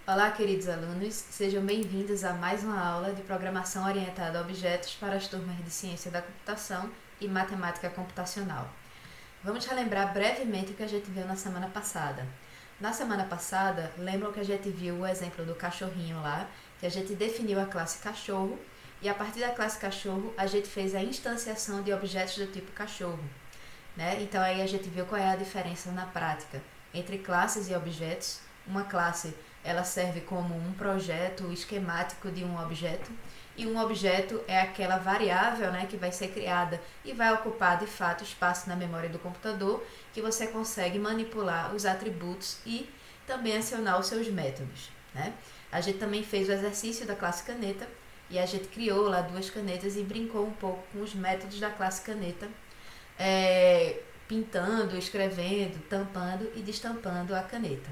Olá, queridos alunos, sejam bem-vindos a mais uma aula de programação orientada a objetos para as turmas de Ciência da Computação e Matemática Computacional. Vamos relembrar brevemente o que a gente viu na semana passada. Na semana passada, lembram que a gente viu o exemplo do cachorrinho lá, que a gente definiu a classe cachorro, e a partir da classe cachorro a gente fez a instanciação de objetos do tipo cachorro, né? Então aí a gente viu qual é a diferença na prática entre classes e objetos. Uma classe ela serve como um projeto esquemático de um objeto, e um objeto é aquela variável, né, que vai ser criada e vai ocupar de fato espaço na memória do computador, que você consegue manipular os atributos e também acionar os seus métodos, né? A gente também fez o exercício da classe caneta e a gente criou lá duas canetas e brincou um pouco com os métodos da classe caneta, pintando, escrevendo, tampando e destampando a caneta.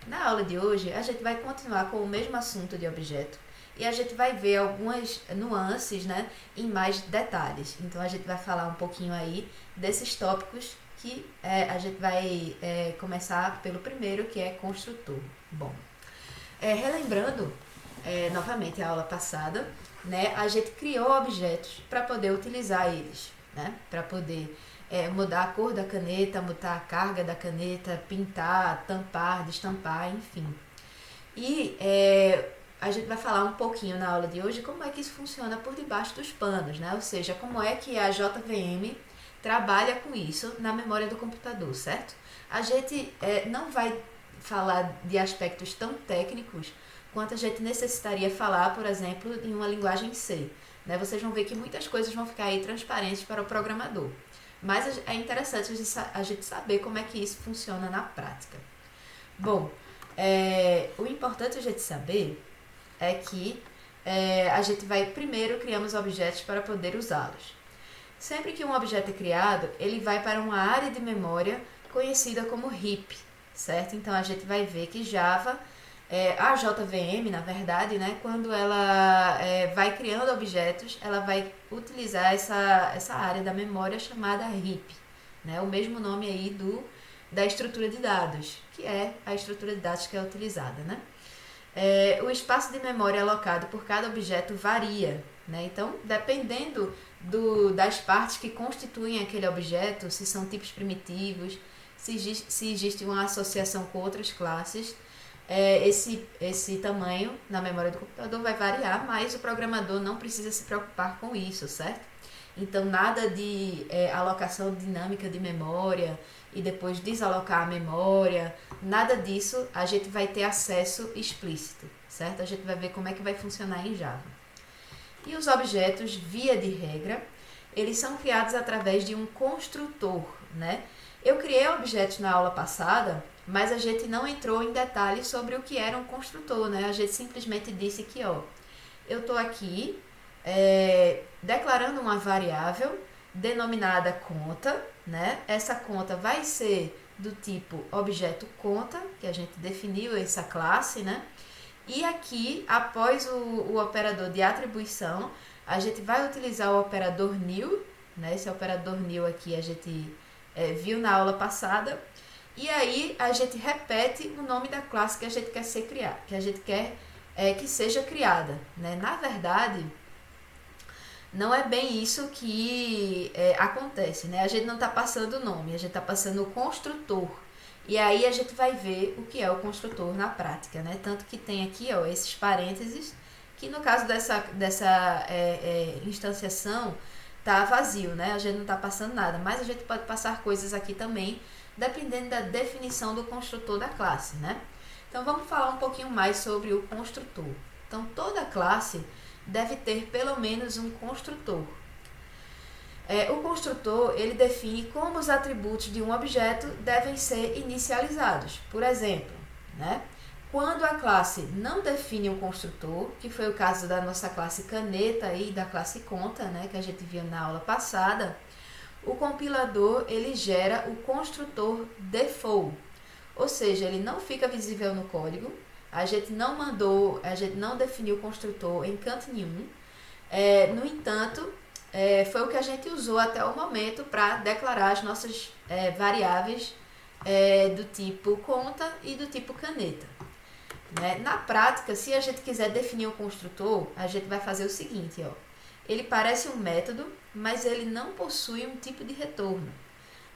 Na aula de hoje, a gente vai continuar com o mesmo assunto de objeto e a gente vai ver algumas nuances, né, em mais detalhes. Então, a gente vai falar um pouquinho aí desses tópicos que a gente vai começar pelo primeiro, que é construtor. Bom, relembrando novamente a aula passada, né, a gente criou objetos para poder utilizar eles, né, para poder mudar a cor da caneta, mudar a carga da caneta, pintar, tampar, destampar, enfim. E a gente vai falar um pouquinho na aula de hoje como é que isso funciona por debaixo dos panos, né? Ou seja, como é que a JVM trabalha com isso na memória do computador, certo? A gente não vai falar de aspectos tão técnicos quanto a gente necessitaria falar, por exemplo, em uma linguagem C, né? Vocês vão ver que muitas coisas vão ficar aí transparentes para o programador. Mas é interessante a gente saber como é que isso funciona na prática. Bom, o importante a gente saber é que a gente vai primeiro criamos objetos para poder usá-los. Sempre que um objeto é criado, ele vai para uma área de memória conhecida como heap, certo? Então a gente vai ver que Java, a JVM, na verdade, né, quando ela vai criando objetos, ela vai utilizar essa área da memória chamada heap, né, o mesmo nome aí da estrutura de dados, que é a estrutura de dados que é utilizada, né? O espaço de memória alocado por cada objeto varia, né? Então, dependendo das partes que constituem aquele objeto, se são tipos primitivos, se existe uma associação com outras classes, esse tamanho na memória do computador vai variar, mas o programador não precisa se preocupar com isso, certo? Então, nada de alocação dinâmica de memória e depois desalocar a memória, nada disso a gente vai ter acesso explícito, certo? A gente vai ver como é que vai funcionar em Java. E os objetos, via de regra, eles são criados através de um construtor, né? Eu criei objetos na aula passada, mas a gente não entrou em detalhes sobre o que era um construtor, né? A gente simplesmente disse que, eu estou aqui declarando uma variável denominada conta, né? Essa conta vai ser do tipo objeto conta, que a gente definiu essa classe, né? E aqui, após o operador de atribuição, a gente vai utilizar o operador new, né? Esse operador new aqui a gente viu na aula passada. E aí a gente repete o nome da classe que a gente quer que a gente quer que seja criada, né? Na verdade, não é bem isso que acontece, né? A gente não está passando o nome, a gente está passando o construtor. E aí a gente vai ver o que é o construtor na prática, né? Tanto que tem aqui, esses parênteses, que no caso dessa instanciação tá vazio, né? A gente não está passando nada, mas a gente pode passar coisas aqui também, dependendo da definição do construtor da classe, né? Então vamos falar um pouquinho mais sobre o construtor. Então toda classe deve ter pelo menos um construtor. O construtor ele define como os atributos de um objeto devem ser inicializados. Por exemplo, né? Quando a classe não define um construtor, que foi o caso da nossa classe caneta e da classe conta, né, que a gente viu na aula passada, o compilador ele gera o construtor default, ou seja, ele não fica visível no código, a gente não definiu o construtor em canto nenhum, no entanto, foi o que a gente usou até o momento para declarar as nossas variáveis do tipo conta e do tipo caneta. né? Na prática, se a gente quiser definir um construtor, a gente vai fazer o seguinte, ó. Ele parece um método, mas ele não possui um tipo de retorno.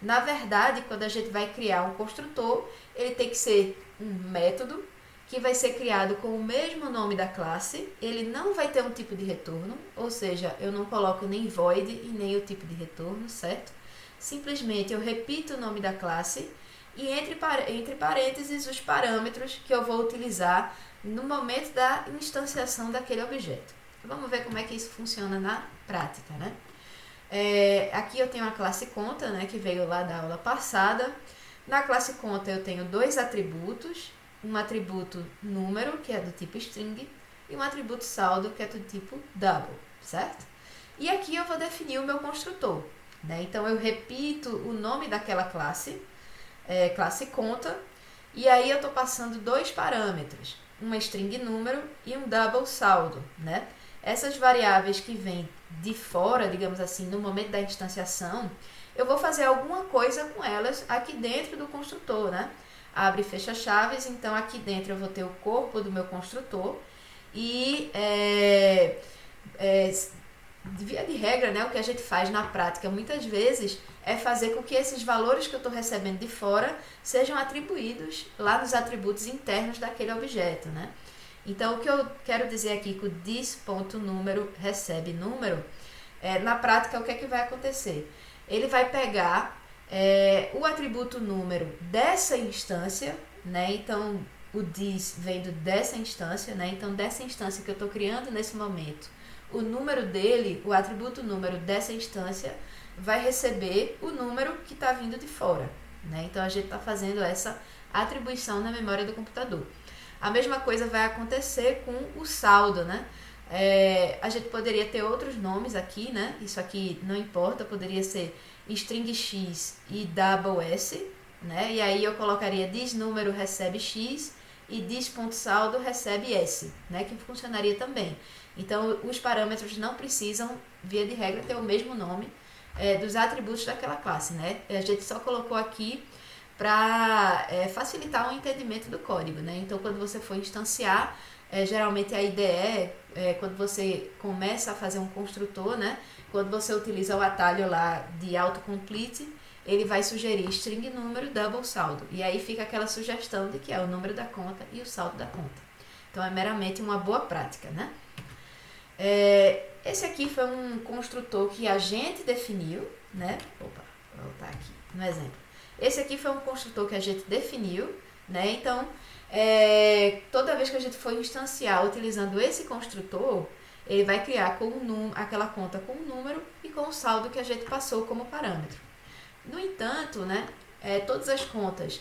Na verdade, quando a gente vai criar um construtor, ele tem que ser um método que vai ser criado com o mesmo nome da classe, ele não vai ter um tipo de retorno, ou seja, eu não coloco nem void e nem o tipo de retorno, certo? Simplesmente eu repito o nome da classe e entre parênteses os parâmetros que eu vou utilizar no momento da instanciação daquele objeto. Vamos ver como é que isso funciona na prática, né? Aqui eu tenho a classe conta, né, que veio lá da aula passada. Na classe conta eu tenho dois atributos, um atributo número, que é do tipo string, e um atributo saldo, que é do tipo double, certo? E aqui eu vou definir o meu construtor, né? Então eu repito o nome daquela classe, classe conta, e aí eu estou passando dois parâmetros, uma string número e um double saldo, né? Essas variáveis que vêm de fora, digamos assim, no momento da instanciação, eu vou fazer alguma coisa com elas aqui dentro do construtor, né? Abre e fecha chaves, então aqui dentro eu vou ter o corpo do meu construtor e, via de regra, né, o que a gente faz na prática muitas vezes é fazer com que esses valores que eu estou recebendo de fora sejam atribuídos lá nos atributos internos daquele objeto, né? Então, o que eu quero dizer aqui com this.número recebe número, na prática, o que é que vai acontecer? Ele vai pegar o atributo número dessa instância, né? Então, o this vem dessa instância, né? Então, dessa instância que eu estou criando nesse momento, o número dele, o atributo número dessa instância, vai receber o número que está vindo de fora, né? Então, a gente está fazendo essa atribuição na memória do computador. A mesma coisa vai acontecer com o saldo, né? A gente poderia ter outros nomes aqui, né? Isso aqui não importa, poderia ser string x e double s, né? E aí eu colocaria this número recebe x e this.saldo recebe s, né? Que funcionaria também. Então, os parâmetros não precisam, via de regra, ter o mesmo nome dos atributos daquela classe, né? A gente só colocou aqui para facilitar o entendimento do código, né? Então, quando você for instanciar, geralmente a IDE, quando você começa a fazer um construtor, né? Quando você utiliza o atalho lá de autocomplete, ele vai sugerir string número double saldo. E aí fica aquela sugestão de que é o número da conta e o saldo da conta. Então, é meramente uma boa prática, né? Esse aqui foi um construtor que a gente definiu, né? Opa, vou voltar aqui no exemplo. Esse aqui foi um construtor que a gente definiu, né? Então, toda vez que a gente for instanciar utilizando esse construtor, ele vai criar aquela conta com o número e com o saldo que a gente passou como parâmetro. No entanto, né, todas as contas,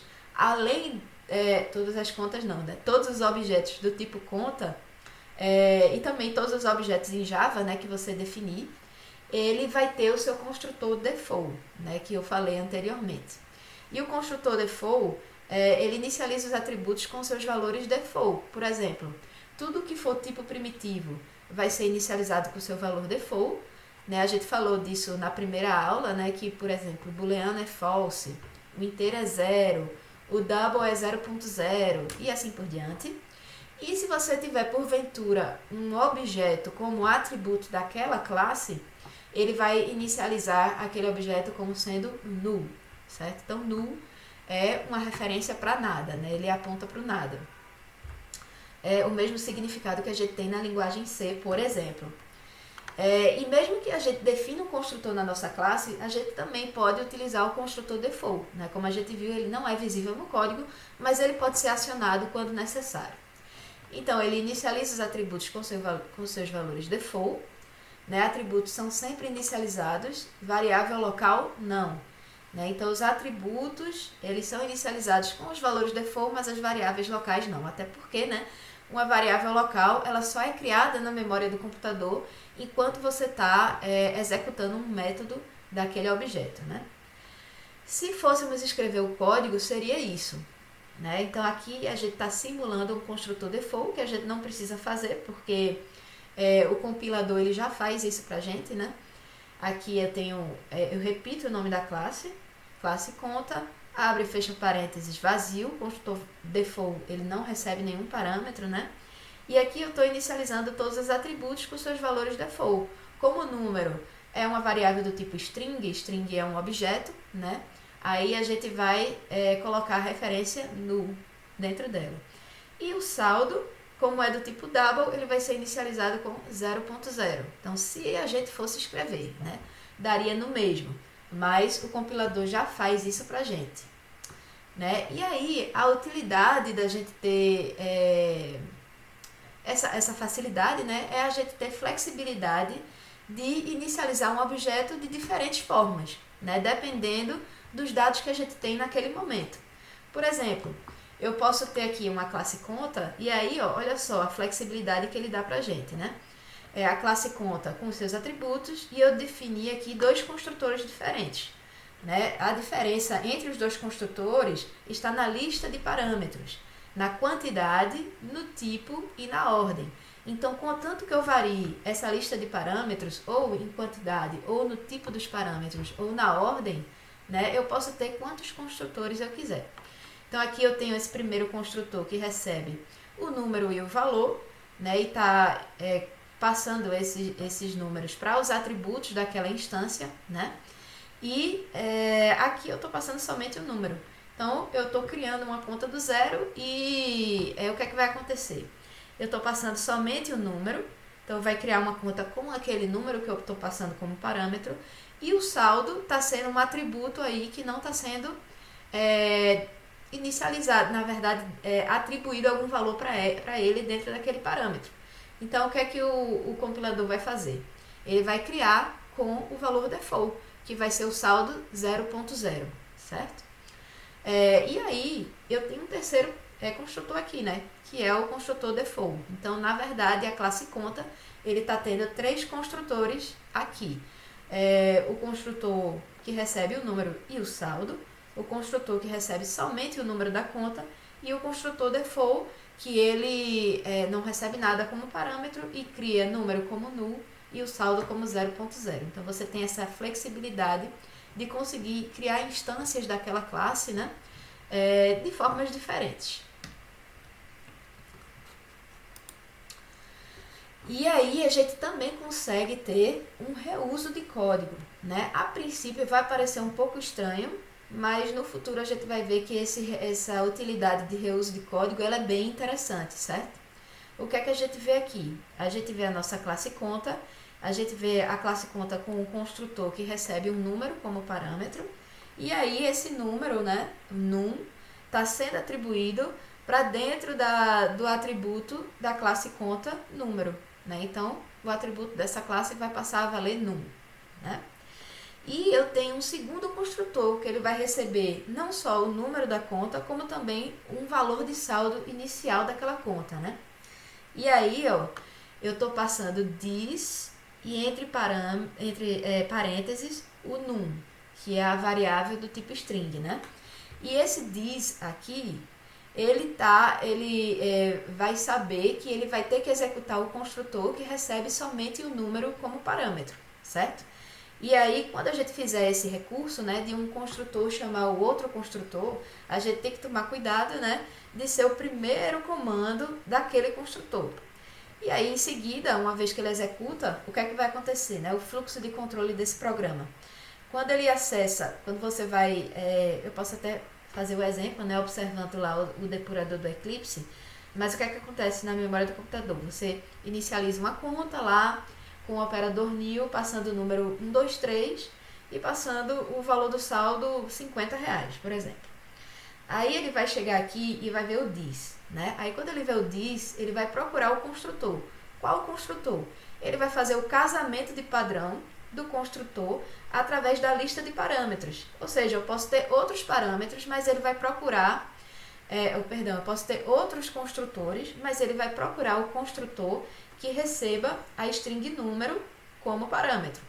todas as contas não, né? Todos os objetos do tipo conta, e também todos os objetos em Java, né, que você definir, ele vai ter o seu construtor default, né, que eu falei anteriormente. E o construtor default, ele inicializa os atributos com seus valores default. Por exemplo, tudo que for tipo primitivo vai ser inicializado com seu valor default, né? A gente falou disso na primeira aula, né? Que, por exemplo, o booleano é false, o inteiro é 0, o double é 0.0 e assim por diante. E se você tiver, porventura, um objeto como atributo daquela classe, ele vai inicializar aquele objeto como sendo null, certo? Então, null é uma referência para nada, né? Ele aponta para o nada. É o mesmo significado que a gente tem na linguagem C, por exemplo. E mesmo que a gente defina um construtor na nossa classe, a gente também pode utilizar o construtor default, né? Como a gente viu, ele não é visível no código, mas ele pode ser acionado quando necessário. Então, ele inicializa os atributos com seus valores default, né? Atributos são sempre inicializados, variável local não. Né? Então, os atributos, eles são inicializados com os valores default, mas as variáveis locais não. Até porque, né, uma variável local, ela só é criada na memória do computador enquanto você está executando um método daquele objeto, né? Se fôssemos escrever o código, seria isso. Né? Então, aqui a gente está simulando um construtor default, que a gente não precisa fazer, porque o compilador ele já faz isso para a gente, né? Aqui eu repito o nome da classe conta, abre e fecha parênteses vazio, o construtor default ele não recebe nenhum parâmetro, né? E aqui eu estou inicializando todos os atributos com seus valores default. Como o número é uma variável do tipo string, string é um objeto, né? Aí a gente vai colocar a referência null dentro dela. E o saldo, como é do tipo double, ele vai ser inicializado com 0.0. Então, se a gente fosse escrever, né, daria no mesmo, mas o compilador já faz isso pra gente, né? E aí, a utilidade da gente ter essa facilidade, né, é a gente ter flexibilidade de inicializar um objeto de diferentes formas, né, dependendo dos dados que a gente tem naquele momento. Por exemplo, eu posso ter aqui uma classe conta, e aí, ó, olha só a flexibilidade que ele dá pra gente, né? A classe conta com os seus atributos, e eu defini aqui dois construtores diferentes, né? A diferença entre os dois construtores está na lista de parâmetros, na quantidade, no tipo e na ordem. Então, contanto que eu varie essa lista de parâmetros, ou em quantidade, ou no tipo dos parâmetros, ou na ordem, né, eu posso ter quantos construtores eu quiser. Então, aqui eu tenho esse primeiro construtor que recebe o número e o valor, né, e está passando esses números para os atributos daquela instância, né, e aqui eu estou passando somente o número. Então, eu estou criando uma conta do zero e o que é que vai acontecer? Eu estou passando somente o número, então vai criar uma conta com aquele número que eu estou passando como parâmetro, e o saldo está sendo um atributo aí que não está sendo inicializado, na verdade, atribuído algum valor para ele dentro daquele parâmetro. Então, o que é que o compilador vai fazer? Ele vai criar com o valor default, que vai ser o saldo 0.0, certo? E aí, eu tenho um terceiro construtor aqui, né? Que é o construtor default. Então, na verdade, a classe conta, ele está tendo três construtores aqui. O construtor que recebe o número e o saldo, o construtor que recebe somente o número da conta e o construtor default, que ele não recebe nada como parâmetro e cria número como null e o saldo como 0.0. Então, você tem essa flexibilidade de conseguir criar instâncias daquela classe, né, de formas diferentes. E aí a gente também consegue ter um reuso de código, né? A princípio vai parecer um pouco estranho, mas no futuro a gente vai ver que essa utilidade de reuso de código ela é bem interessante, certo? O que é que a gente vê aqui? A gente vê a nossa classe conta, a gente vê a classe conta com o construtor que recebe um número como parâmetro, e aí esse número, né, num, está sendo atribuído para dentro do atributo da classe conta número, né? Então, o atributo dessa classe vai passar a valer num, né? E eu tenho um segundo construtor que ele vai receber não só o número da conta, como também um valor de saldo inicial daquela conta, né? E aí, ó, eu estou passando this e entre parênteses o num, que é a variável do tipo string, né? E esse this aqui, ele vai saber que ele vai ter que executar o construtor que recebe somente o número como parâmetro, certo? E aí, quando a gente fizer esse recurso, né, de um construtor chamar o outro construtor, a gente tem que tomar cuidado, né, de ser o primeiro comando daquele construtor. E aí, em seguida, uma vez que ele executa, o que é que vai acontecer, né? O fluxo de controle desse programa. Quando ele acessa, quando você vai, eu posso até fazer o exemplo, né, observando lá o depurador do Eclipse, mas o que é que acontece na memória do computador? Você inicializa uma conta lá, com o operador new, passando o número 123 e passando o valor do saldo R$50, por exemplo. Aí ele vai chegar aqui e vai ver o this, né? Aí quando ele vê o this, ele vai procurar o construtor. Qual o construtor? Ele vai fazer o casamento de padrão do construtor através da lista de parâmetros. Ou seja, eu posso ter outros parâmetros, mas ele vai procurar, eu posso ter outros construtores, mas ele vai procurar o construtor que receba a string número como parâmetro,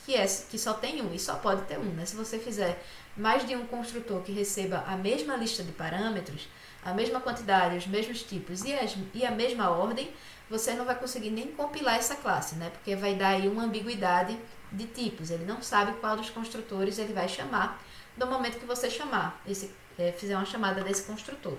que só tem um e só pode ter um, né? Se você fizer mais de um construtor que receba a mesma lista de parâmetros, a mesma quantidade, os mesmos tipos e a mesma ordem, você não vai conseguir nem compilar essa classe, né? Porque vai dar aí uma ambiguidade de tipos. Ele não sabe qual dos construtores ele vai chamar do momento que você chamar, fizer uma chamada desse construtor.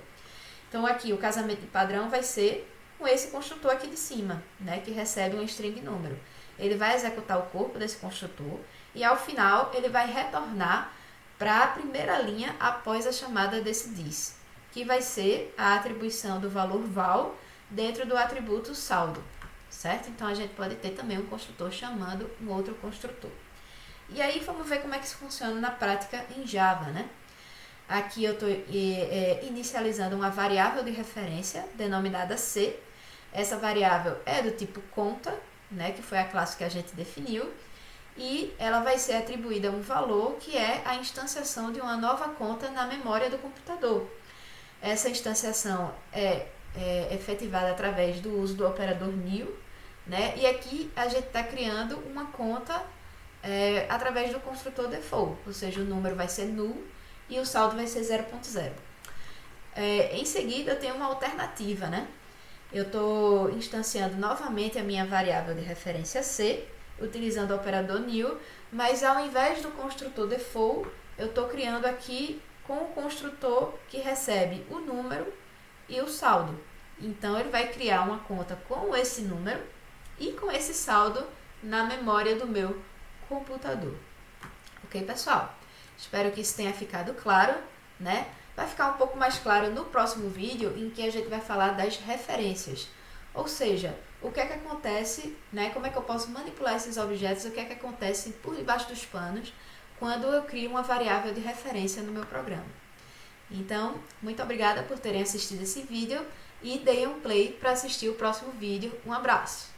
Então aqui o casamento de padrão vai ser com esse construtor aqui de cima, né, que recebe um string número. Ele vai executar o corpo desse construtor e ao final ele vai retornar para a primeira linha após a chamada desse this, que vai ser a atribuição do valor val dentro do atributo saldo, certo? Então a gente pode ter também um construtor chamando um outro construtor. E aí vamos ver como é que isso funciona na prática em Java, né? Aqui eu estou inicializando uma variável de referência denominada C. Essa variável é do tipo conta, né, que foi a classe que a gente definiu, e ela vai ser atribuída um valor que é a instanciação de uma nova conta na memória do computador. Essa instanciação é efetivada através do uso do operador new, né, e aqui a gente está criando uma conta através do construtor default, ou seja, o número vai ser null e o saldo vai ser 0.0. Em seguida, eu tenho uma alternativa, né? Eu estou instanciando novamente a minha variável de referência C, utilizando o operador new, mas ao invés do construtor default, eu estou criando aqui com o construtor que recebe o número e o saldo. Então, ele vai criar uma conta com esse número e com esse saldo na memória do meu computador. Ok, pessoal? Espero que isso tenha ficado claro, né? Vai ficar um pouco mais claro no próximo vídeo, em que a gente vai falar das referências. Ou seja, o que é que acontece, né? Como é que eu posso manipular esses objetos, o que é que acontece por debaixo dos panos quando eu crio uma variável de referência no meu programa. Então, muito obrigada por terem assistido esse vídeo e deem um play para assistir o próximo vídeo. Um abraço!